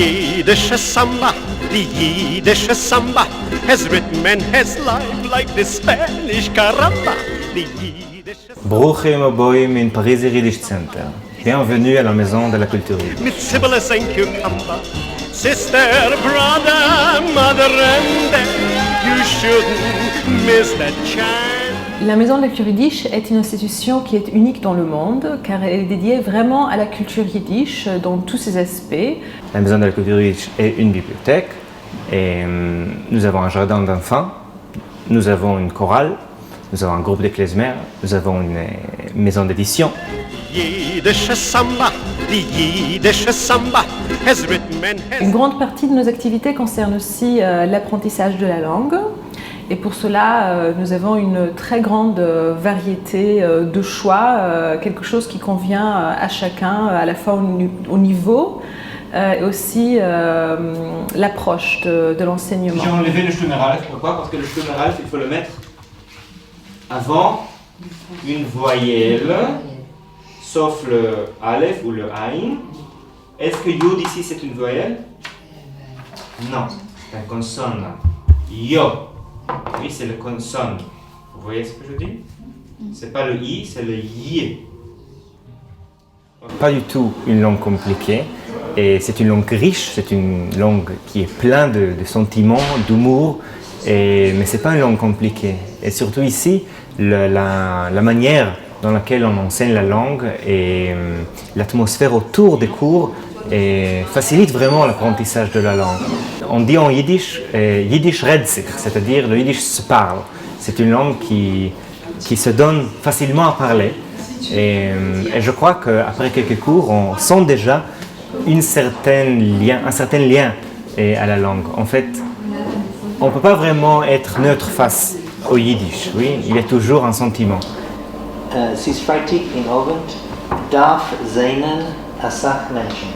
Yiddish samba, the Yiddish samba has rhythm and has life like the Spanish caramba. The Yiddish Bruchim Oboim in Paris Yiddish Center. Bienvenue à la Maison de la Culture. with Sibyllus and cucumber, sister, brother, mother, and dad. You shouldn't miss that chance. La Maison de la Culture Yiddish est une institution qui est unique dans le monde car elle est dédiée vraiment à la culture yiddish dans tous ses aspects. La Maison de la Culture Yiddish est une bibliothèque et nous avons un jardin d'enfants, nous avons une chorale, nous avons un groupe de klezmer, nous avons une maison d'édition. Yiddish samba, the Yiddish samba has rhythm and has. Une grande partie de nos activités concerne aussi l'apprentissage de la langue. Et pour cela, nous avons une très grande variété de choix, quelque chose qui convient à chacun, à la fois au niveau et aussi l'approche de l'enseignement. J'ai enlevé le Stummeralf. Pourquoi? Parce que le Stummeralf, il faut le mettre avant une voyelle, sauf le Aleph ou le Aïn. Est-ce que Yod ici c'est une voyelle? Non, c'est une consonne. Yo. Oui, c'est le consonne. Vous voyez ce que je dis? C'est pas le I, c'est le Y. Pas du tout une langue compliquée. Et c'est une langue riche, c'est une langue qui est pleine de sentiments, d'humour. Mais c'est pas une langue compliquée. Et surtout ici, la manière dans laquelle on enseigne la langue et l'atmosphère autour des cours facilite vraiment l'apprentissage de la langue. On dit en yiddish, yiddish redt sich, c'est-à-dire le yiddish se parle. C'est une langue qui se donne facilement à parler. Et je crois qu'après quelques cours, on sent déjà un certain lien à la langue. En fait, on ne peut pas vraiment être neutre face au yiddish. Oui, il y a toujours un sentiment. Sie freitag in Abend darf seinen Asach Menschen.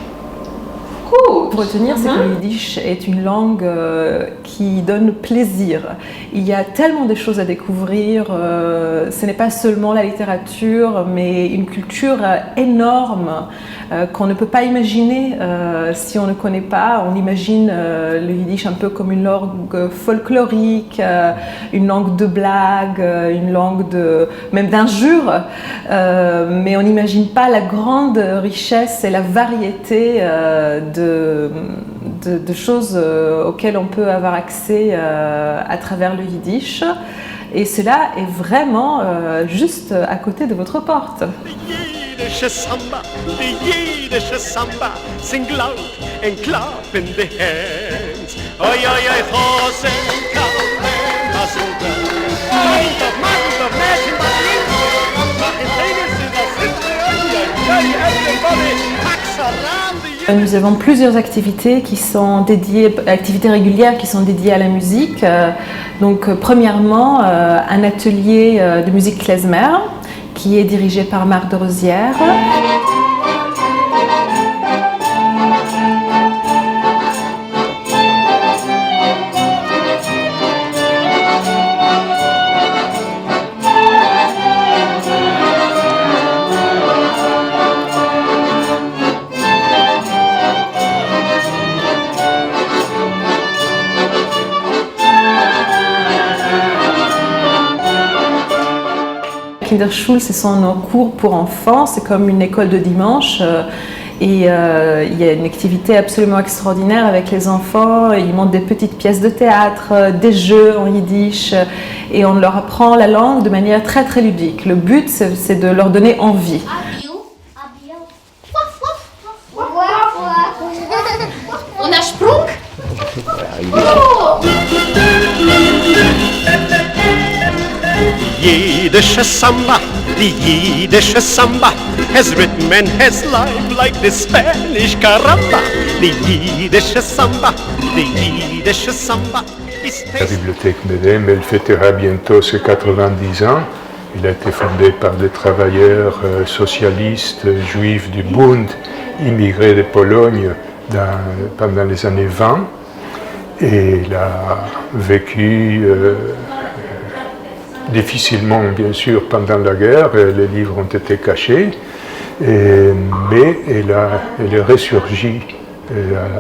Pour retenir, c'est que le yiddish est une langue qui donne plaisir. Il y a tellement de choses à découvrir. Ce n'est pas seulement la littérature, mais une culture énorme qu'on ne peut pas imaginer si on ne connaît pas. On imagine le yiddish un peu comme une langue folklorique, une langue de blagues, une langue même d'injures. Mais on n'imagine pas la grande richesse et la variété de choses auxquelles on peut avoir accès à travers le yiddish. Et cela est vraiment juste à côté de votre porte. Yiddish samba, the Yiddish samba, sing loud and clap in the hands. Oi, oi, oi, Hosen, Kalben, Masunda. Mount of Mashing everybody packs around the. Nous avons plusieurs activités qui sont dédiées, activités régulières qui sont dédiées à la musique. Donc, premièrement, un atelier de musique klezmer qui est dirigé par Marc de Rosière. Kinderschule, ce sont nos cours pour enfants, c'est comme une école de dimanche et il y a une activité absolument extraordinaire avec les enfants. Ils montent des petites pièces de théâtre, des jeux en yiddish et on leur apprend la langue de manière très très ludique. Le but, c'est de leur donner envie. Und der Sprung? Yiddish samba, the Yiddish samba has rhythm and has life like the Spanish caramba. The Yiddish samba, the Yiddish samba is La bibliothèque Medem, elle fêtera bientôt ses 90 ans. Elle a été fondée par des travailleurs socialistes juifs du Bund, immigrés de Pologne pendant les années 20. Et elle a vécu difficilement, bien sûr, pendant la guerre. Les livres ont été cachés. Mais elle est ressurgie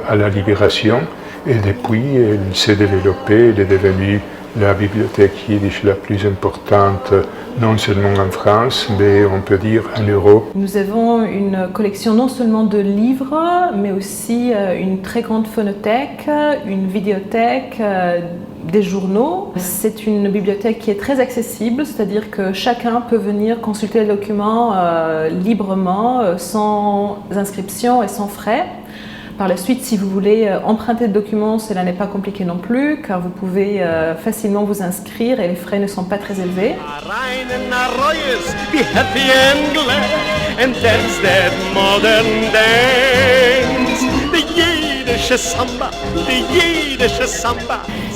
à la libération. Et depuis, il s'est développé, il est devenu la bibliothèque yiddish la plus importante, non seulement en France, mais on peut dire en Europe. Nous avons une collection non seulement de livres, mais aussi une très grande phonothèque, une vidéothèque, des journaux. C'est une bibliothèque qui est très accessible, c'est-à-dire que chacun peut venir consulter les documents librement, sans inscription et sans frais. Par la suite, si vous voulez emprunter de documents, cela n'est pas compliqué non plus, car vous pouvez facilement vous inscrire et les frais ne sont pas très élevés.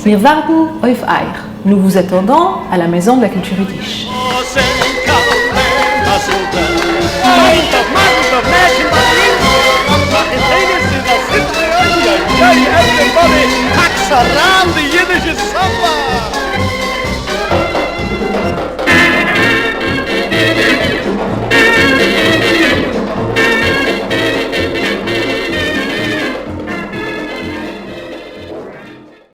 Wir warten auf euch. Nous vous attendons à la maison de la culture yiddish. Everybody packs around the Yiddish samba.